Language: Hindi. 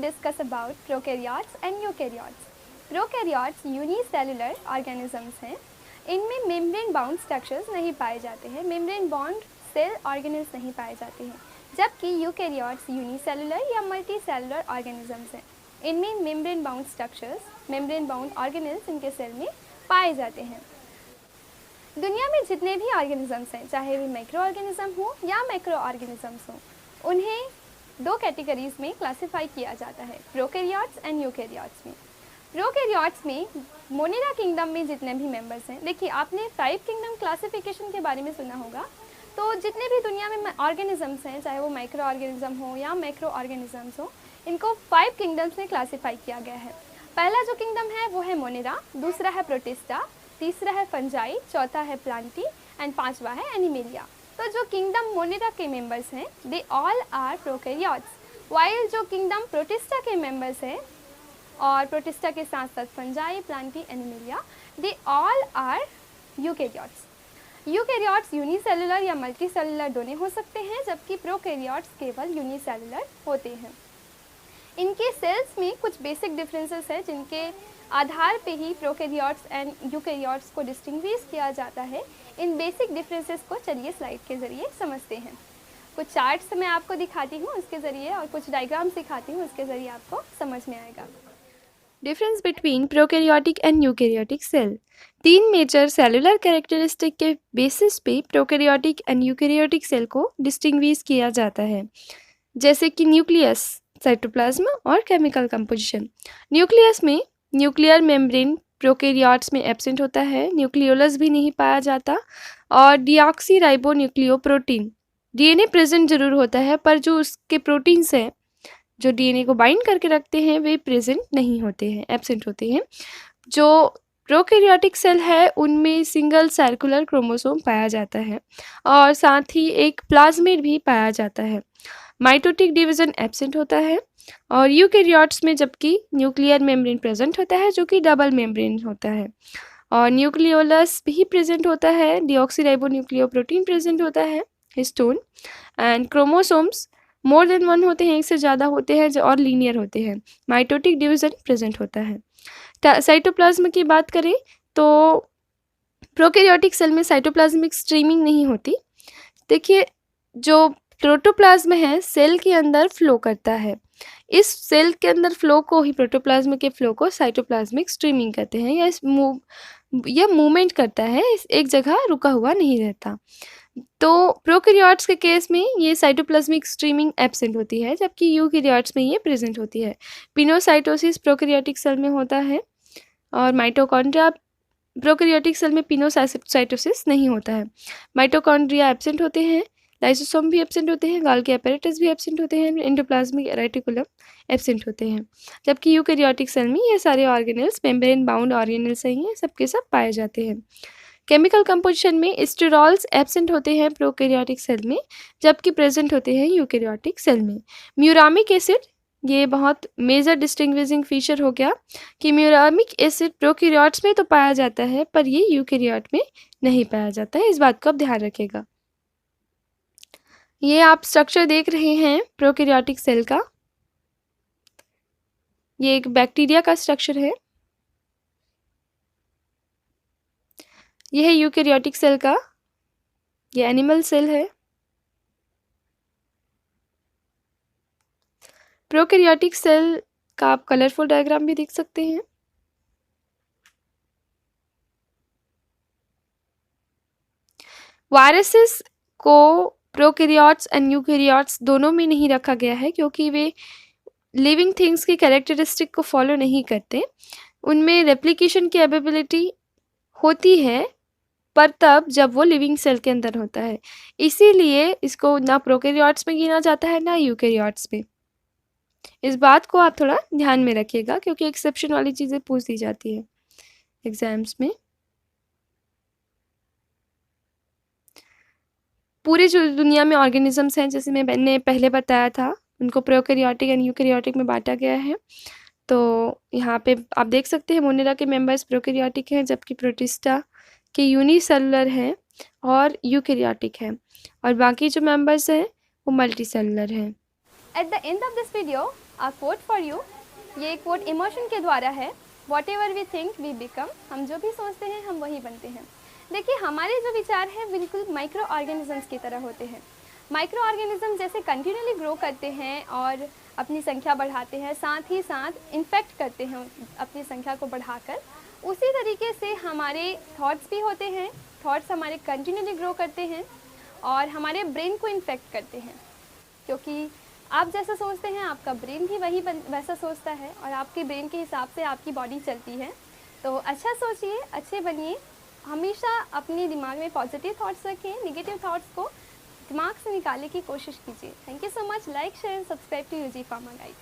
discuss about prokaryotes and eukaryotes. Prokaryotes unicellular organisms हैं। इनमें मेम्ब्रेन बाउंड स्ट्रक्चर्स नहीं पाए जाते हैं, मेम्ब्रेन बाउंड सेल ऑर्गेनेल्स नहीं पाए जाते हैं, जबकि यूकेरियोट्स यूनिसेलुलर या मल्टी सेलुलर ऑर्गेनिजम्स हैं। इनमें membrane bound structures, membrane bound organelles इनके सेल में पाए जाते हैं। दुनिया में जितने भी ऑर्गेनिजम्स हैं, चाहे वे माइक्रो ऑर्गेनिज्म हो या मैक्रो ऑर्गेनिजम्स हों, उन्हें दो कैटेगरीज में क्लासिफाई किया जाता है, प्रोकैरियोट्स एंड यूकैरियोट्स में। प्रोकैरियोट्स में मोनिरा किंगडम में जितने भी मेंबर्स हैं, देखिए आपने 5 किंगडम क्लासिफिकेशन के बारे में सुना होगा। तो जितने भी दुनिया में ऑर्गेनिजम्स हैं, चाहे वो माइक्रो ऑर्गेनिज्म हो या मैक्रो ऑर्गेनिजम्स हो, इनको 5 किंगडम्स में क्लासिफाई किया गया है। पहला जो किंगडम है वो है मोनिरा, दूसरा है प्रोटिस्टा, तीसरा है फंजाई, चौथा है प्लांटी एंड पांचवा है एनिमेलिया। तो जो किंगडम मोनिरा के मेंबर्स हैं, they all are prokaryotes, while जो किंगडम प्रोटिस्टा के मेंबर्स हैं और प्रोटिस्टा के साथ साथ fungi, plantae, animalia, they all are eukaryotes. Eukaryotes unicellular या मल्टी सेलुलर दोनों हो सकते हैं, जबकि प्रोकैरियोट्स केवल यूनिसेलुलर होते हैं। इनके सेल्स में कुछ बेसिक डिफरेंसेस हैं, जिनके आधार पे ही प्रोकैरियोट्स एंड यूकैरियोट्स को डिस्टिंग्विश किया जाता है। इन बेसिक डिफरेंसेस को चलिए स्लाइड के ज़रिए समझते हैं। कुछ चार्ट्स मैं आपको दिखाती हूँ उसके ज़रिए, और कुछ डायग्राम्स दिखाती हूँ, उसके ज़रिए आपको समझ में आएगा। Difference between prokaryotic and eukaryotic cell. 3 major cellular characteristic के बेसिस पे प्रोकैरियोटिक एंड यूकैरियोटिक सेल को डिस्टिंग्विश किया जाता है, जैसे कि न्यूक्लियस, साइटोप्लाज्म और केमिकल कंपोजिशन। न्यूक्लियस में न्यूक्लियर मेम्ब्रेन प्रोकैरियोट्स में एब्सेंट होता है, न्यूक्लियोलस भी नहीं पाया जाता, और डीऑक्सीराइबोन्यूक्लियोप्रोटीन डीएनए प्रेजेंट जरूर होता है, पर जो उसके प्रोटीन्स हैं जो डीएनए को बाइंड करके रखते हैं वे प्रेजेंट नहीं होते हैं, एब्सेंट होते हैं। जो प्रोकैरियोटिक सेल है उनमें सिंगल सर्कुलर क्रोमोसोम पाया जाता है और साथ ही एक प्लाज्मिड भी पाया जाता है। माइटोटिक डिवीजन एब्सेंट होता है, और यूकैरियोट्स में जबकि न्यूक्लियर मेम्ब्रेन प्रेजेंट होता है जो कि डबल मेम्ब्रेन होता है, और न्यूक्लियोलस भी प्रेजेंट होता है, डीऑक्सीराइबोन्यूक्लियोप्रोटीन प्रेजेंट होता है, histone, and chromosomes more than 1 होते हैं, एक से ज़्यादा होते हैं और लीनियर होते हैं। माइटोटिक डिवीजन प्रेजेंट होता है। साइटोप्लाज्म की बात करें तो प्रोकैरियोटिक सेल में साइटोप्लाज्मिक स्ट्रीमिंग नहीं होती। देखिए, जो प्रोटोप्लाज्म है सेल के अंदर फ्लो करता है, इस सेल के अंदर फ्लो को ही, प्रोटोप्लाज्म के फ्लो को साइटोप्लाज्मिक स्ट्रीमिंग कहते हैं, या यह मूवमेंट करता है, एक जगह रुका हुआ नहीं रहता। तो प्रोकैरियोट्स के केस में ये साइटोप्लाज्मिक स्ट्रीमिंग एब्सेंट होती है, जबकि यूकैरियोट्स में ये प्रेजेंट होती है। पिनोसाइटोसिस प्रोकैरियोटिक सेल में होता है, और माइटोकॉन्ड्रिया प्रोकैरियोटिक सेल में पिनोसाइटोसिस नहीं होता है। माइटोकॉन्ड्रिया एब्सेंट होते हैं, लाइसोसोम भी एब्सेंट होते हैं, गाल्गी apparatus भी एब्सेंट होते हैं, एंडोप्लाज्मिक रेटिकुलम एब्सेंट होते हैं, जबकि यूकैरियोटिक सेल में ये सारे ऑर्गेनेल्स मेम्ब्रेन बाउंड ऑर्गेनेल्स हैं, सबके सब पाए जाते हैं। केमिकल कंपोजिशन में स्टेरॉल्स एब्सेंट होते हैं प्रोकैरियोटिक सेल में, जबकि प्रेजेंट होते हैं यूकैरियोटिक सेल में। म्यूरामिक एसिड, ये बहुत मेजर डिस्टिंग्विशिंग फीचर हो गया कि म्यूरामिक एसिड प्रोकैरियोट्स में तो पाया जाता है, पर ये यूकैरियोट में नहीं पाया जाता है, इस बात को आप ध्यान रखिएगा। ये आप स्ट्रक्चर देख रहे हैं प्रोकैरियोटिक सेल का, ये एक बैक्टीरिया का स्ट्रक्चर है। यह है यूकैरियोटिक सेल का, ये एनिमल सेल है। प्रोकैरियोटिक सेल का आप कलरफुल डायग्राम भी देख सकते हैं। वायरसेस को प्रोकैरियोट्स एंड यूकैरियोट्स दोनों में नहीं रखा गया है, क्योंकि वे लिविंग थिंग्स की कैरेक्टरिस्टिक को फॉलो नहीं करते। उनमें रेप्लिकेशन की एबिलिटी होती है, पर तब जब वो लिविंग सेल के अंदर होता है, इसीलिए इसको ना प्रोकैरियोट्स में गिना जाता है ना यूकैरियोट्स में। इस बात को आप थोड़ा ध्यान में रखिएगा, क्योंकि एक्सेप्शन वाली चीज़ें पूछ दी जाती है एग्जाम्स में। पूरे जो दुनिया में ऑर्गेनिजम्स हैं, जैसे मैंने पहले बताया था, उनको प्रोकैरियोटिक एंड यूकैरियोटिक में बांटा गया है। तो यहाँ पे आप देख सकते हैं मोनिरा के मेंबर्स प्रोकैरियोटिक हैं, जबकि प्रोटिस्टा के यूनिसेलुलर हैं और यूकैरियोटिक हैं, और बाकी जो मेंबर्स हैं वो मल्टी सेलुलर हैं। At the end of this video, a quote for you, ये कोट इमोशन के द्वारा है। Whatever we think we become, हम जो भी सोचते हैं हम वही बनते हैं। देखिए हमारे जो विचार हैं बिल्कुल माइक्रो ऑर्गेनिजम्स की तरह होते हैं। माइक्रो ऑर्गेनिज्म जैसे कंटिन्यूली ग्रो करते हैं और अपनी संख्या बढ़ाते हैं, साथ ही साथ इन्फेक्ट करते हैं अपनी संख्या को बढ़ाकर, उसी तरीके से हमारे थॉट्स भी होते हैं। थॉट्स हमारे कंटिन्यूली ग्रो करते हैं और हमारे ब्रेन को इन्फेक्ट करते हैं, क्योंकि आप जैसा सोचते हैं आपका ब्रेन भी वैसा सोचता है और आपके ब्रेन के हिसाब से आपकी बॉडी चलती है। तो अच्छा सोचिए, अच्छे बनिए, हमेशा अपने दिमाग में पॉजिटिव थॉट्स रखें, नेगेटिव थॉट्स को दिमाग से निकालने की कोशिश कीजिए। Thank you so much. Like share and subscribe to UG pharma guide.